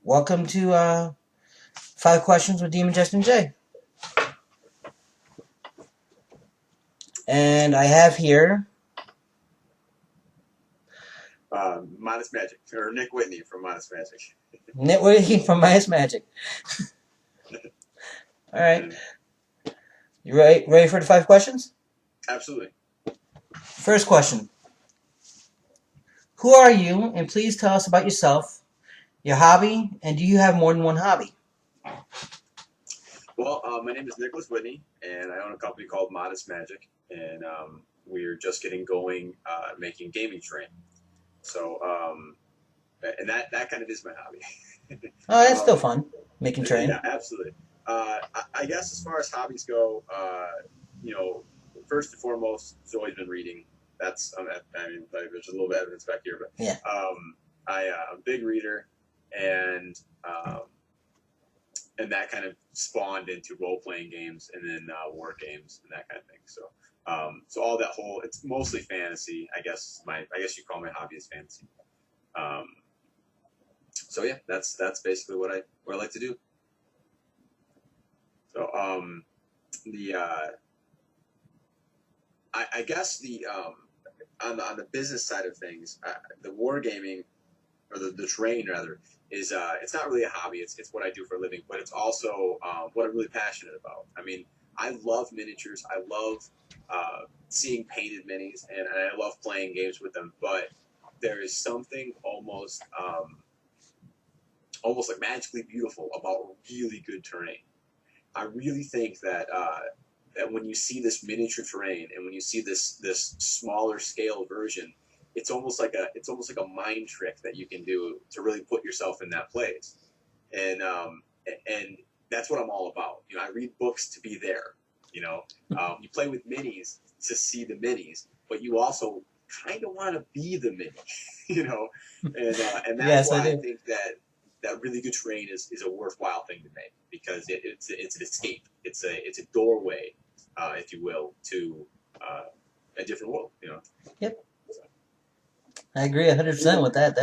Welcome to 5 Questions with Demon Justin J. And I have here ModestMagic, or Nick Whitney from ModestMagic. Nick Whitney from ModestMagic. All right. You ready for the 5 questions? Absolutely. First question. Who are you? And please tell us about yourself, your hobby, and do you have more than one hobby? Well, my name is Nicholas Whitney, and I own a company called ModestMagic, and we're just getting going making gaming terrain. So, and that kind of is my hobby. Oh, that's still fun, making terrain. Yeah, absolutely. I guess as far as hobbies go, first and foremost, it's always been reading. That's I mean, there's a little bit of evidence back here, but Yeah. I'm a big reader, and that kind of spawned into role playing games and then war games and that kind of thing. So all that whole, it's mostly fantasy. I guess you call my hobby is fantasy. So yeah, that's basically what I like to do. So I guess on the business side of things, the wargaming, or the terrain rather, is it's not really a hobby. It's what I do for a living, but it's also what I'm really passionate about. I mean, I love miniatures. I love seeing painted minis, and I love playing games with them. But there is something almost like magically beautiful about really good terrain. I really think that that when you see this miniature terrain and when you see this smaller scale version, it's almost like a mind trick that you can do to really put yourself in that place, and that's what I'm all about. You know, I read books to be there. You know, you play with minis to see the minis, but you also kind of want to be the mini. You know, and that's Yes, why I I do. think that really good terrain is a worthwhile thing to make, because it's an escape. It's a doorway, if you will, to a different world. You know. Yep. I agree 100% with that.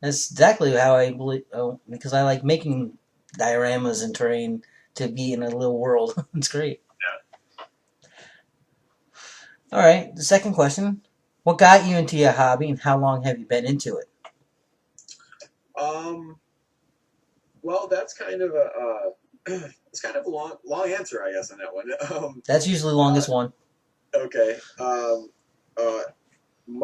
That's exactly how I believe. Oh, because I like making dioramas and terrain to be in a little world. It's great. All right. The second question: what got you into your hobby, and how long have you been into it? Well, that's kind of it's kind of a long answer, I guess, on that one. That's usually the Uh, longest one. okay. Uh,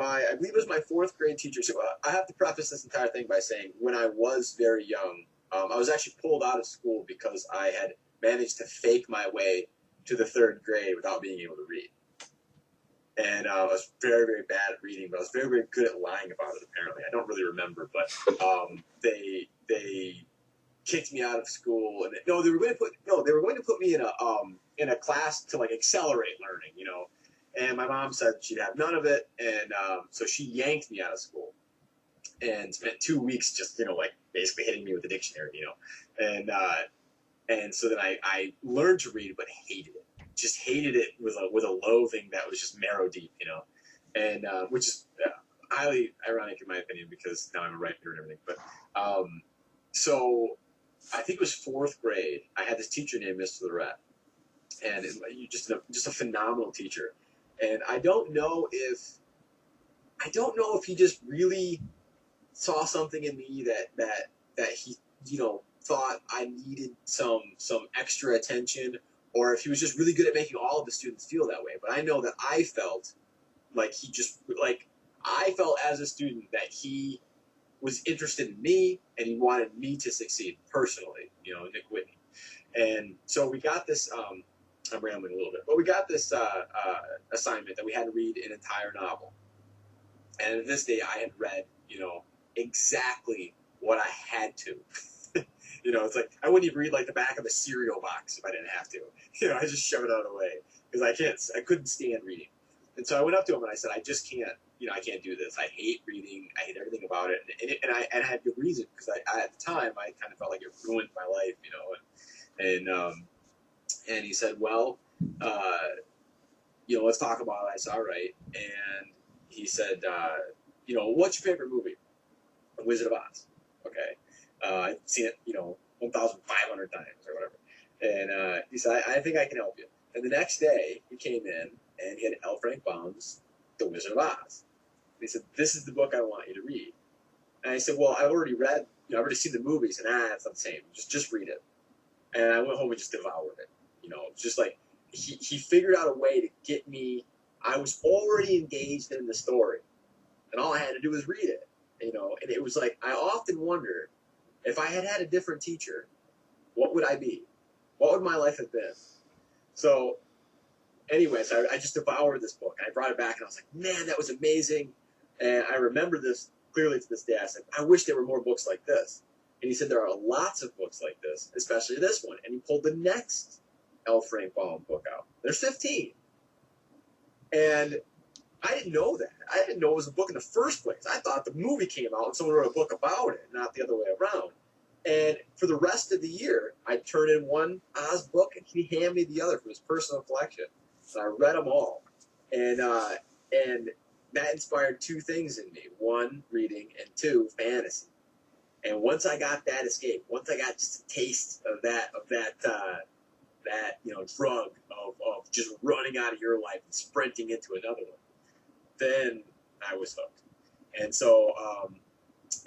I believe it was my fourth grade teacher. So I have to preface this entire thing by saying, when I was very young, I was actually pulled out of school because I had managed to fake my way to the third grade without being able to read. And I was very, very bad at reading, but I was very, very good at lying about it. Apparently, I don't really remember, but they kicked me out of school, and they were going to put me in a class to like accelerate learning, you know. And my mom said she'd have none of it, and so she yanked me out of school and spent 2 weeks just, like basically hitting me with the dictionary, you know. And so then I learned to read, but hated it. Just hated it with a loathing that was just marrow deep, you know. And which is highly ironic in my opinion, because now I'm a writer and everything. But so I think it was fourth grade. I had this teacher named Mr. Lorette, and just a phenomenal teacher. And I don't know if he just really saw something in me that he thought I needed some extra attention, or if he was just really good at making all of the students feel that way. But I know that I felt like I felt as a student that he was interested in me, and he wanted me to succeed personally, Nick Whitney. And so we got this, I'm rambling a little bit, but we got this assignment that we had to read an entire novel. And this day I had read, exactly what I had to. It's like I wouldn't even read like the back of a cereal box if I didn't have to. I just shoved it out of the way because I couldn't stand reading. And so I went up to him and I said, I just can't, I can't do this. I hate reading. I hate everything about it. And I had good reason, because at the time I kind of felt like it ruined my life, and he said, well, let's talk about it. I said, all right. And he said, what's your favorite movie? Wizard of Oz. Okay. I'd seen it, 1,500 times or whatever. And he said, I think I can help you. And the next day, he came in and he had L. Frank Baum's The Wizard of Oz. And he said, this is the book I want you to read. And I said, well, I've already read, I've already seen the movies. And it's not the same. Just read it. And I went home and just devoured it. Just like he figured out a way to get me. I was already engaged in the story. And all I had to do was read it. And it was like, I often wonder, if I had had a different teacher, what would I be? What would my life have been? So, anyways, I just devoured this book. I brought it back, and I was like, man, that was amazing. And I remember this clearly to this day. I said, I wish there were more books like this. And he said, there are lots of books like this, especially this one. And he pulled the next L. Frank Baum book out. There's 15. And I didn't know that. I didn't know it was a book in the first place. I thought the movie came out and someone wrote a book about it, not the other way around. And for the rest of the year, I'd turn in one Oz book, and he'd hand me the other from his personal collection. So I read them all. And that inspired two things in me. One, reading, and two, fantasy. And once I got that escape, once I got just a taste of that drug of just running out of your life and sprinting into another one, then I was hooked. And so,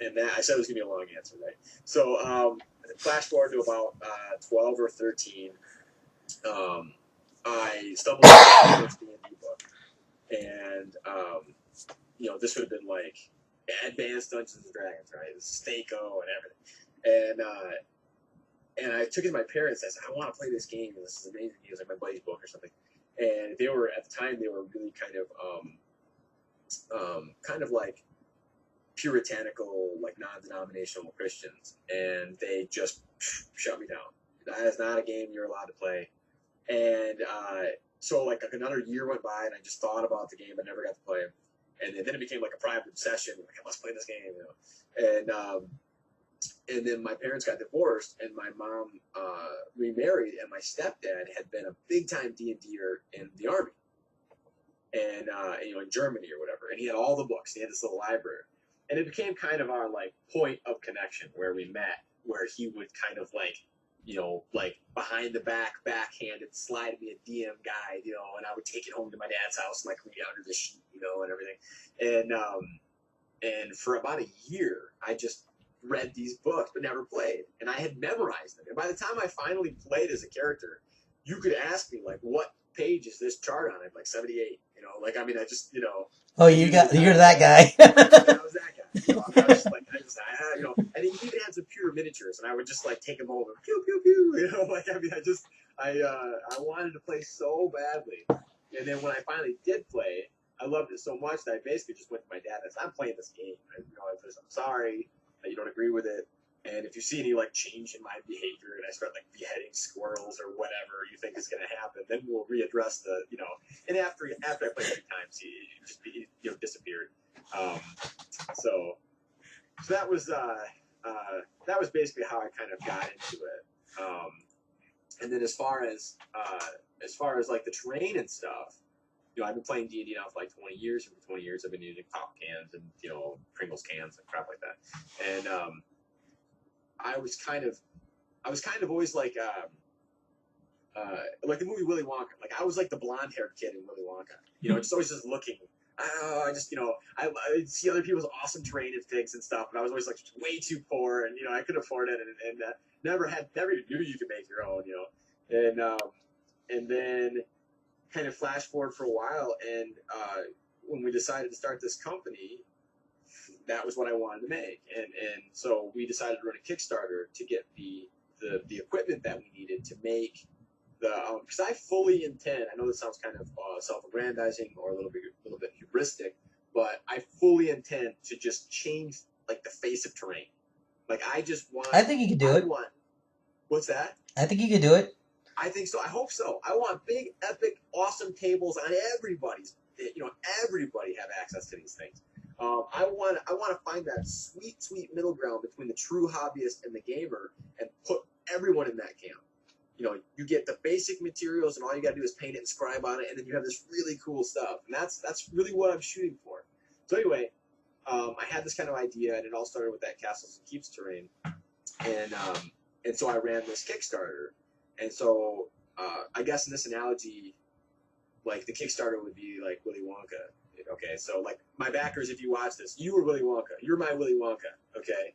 and that, I said it was going to be a long answer, right? So, flash forward to about 12 or 13, I stumbled upon the first D&D book. And, this would have been like Advanced Dungeons and Dragons, right? Stako and everything. And I took it to my parents. I said, I want to play this game. This is amazing. It was like my buddy's book or something. And they were, at the time, they were really kind of like puritanical, like non-denominational Christians. And they just shut me down. That is not a game you're allowed to play. And so like another year went by, and I just thought about the game, but never got to play it. And then it became like a private obsession. Like, let's play this game, And then my parents got divorced, and my mom remarried, and my stepdad had been a big-time D&D-er in the Army, and in Germany or whatever. And he had all the books. He had this little library, and it became kind of our like point of connection where we met, where he would kind of like behind the backhanded slide me a DM guide, and I would take it home to my dad's house and like read under the sheet, and everything. And for about a year, I just read these books but never played, and I had memorized them. And by the time I finally played as a character, you could ask me like, what page is this chart on? I'm like 78. I just Oh, you're that guy. I was that guy. And he even had some pure miniatures, and I would just like take them over, pew pew pew. I wanted to play so badly, and then when I finally did play, I loved it so much that I basically just went to my dad and said, I'm playing this game. I'm sorry that you don't agree with it. And if you see any like change in my behavior and I start like beheading squirrels or whatever you think is going to happen, then we'll readdress the, and after I played 3 times, he just disappeared. So that was basically how I kind of got into it. And then as far as like the terrain and stuff, I've been playing D&D now for like 20 years. For 20 years, I've been using pop cans and Pringles cans and crap like that. And I was kind of always like the movie Willy Wonka. Like I was like the blonde-haired kid in Willy Wonka. Just always just looking. I see other people's awesome terrain and things and stuff, but I was always like way too poor, and I couldn't afford it, and never even knew you could make your own. And then kind of flash forward for a while, and when we decided to start this company, that was what I wanted to make, and so we decided to run a Kickstarter to get the equipment that we needed to make because I fully intend. I know this sounds kind of self-aggrandizing or a little bit hubristic, but I fully intend to just change like the face of terrain. Like I just want. I think you can do it. What's that? I think you can do it. I think so. I hope so. I want big, epic, awesome tables on everybody's. Everybody have access to these things. I want to find that sweet middle ground between the true hobbyist and the gamer, and put everyone in that camp. You get the basic materials, and all you got to do is paint it and scribe on it, and then you have this really cool stuff. And that's really what I'm shooting for. So anyway, I had this kind of idea, and it all started with that Castles and Keeps terrain. and so I ran this Kickstarter, and so I guess in this analogy, like the Kickstarter would be like Willy Wonka. Okay, so like my backers, if you watch this, you were Willy Wonka. You're my Willy Wonka. Okay,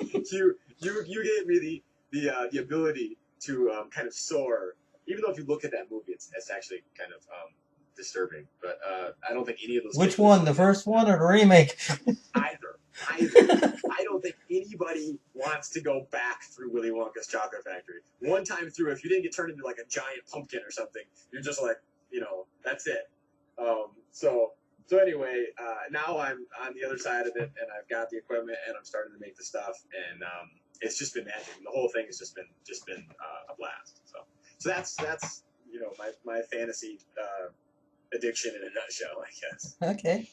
you gave me the ability to kind of soar. Even though if you look at that movie, it's actually kind of disturbing. But I don't think any of those. Which one, the first one or the remake? Either. I don't think anybody wants to go back through Willy Wonka's Chocolate Factory. One time through, if you didn't get turned into like a giant pumpkin or something, you're just like, that's it. So anyway, now I'm on the other side of it, and I've got the equipment, and I'm starting to make the stuff, and it's just been magic. The whole thing has just been a blast. So that's my fantasy addiction in a nutshell, I guess. Okay.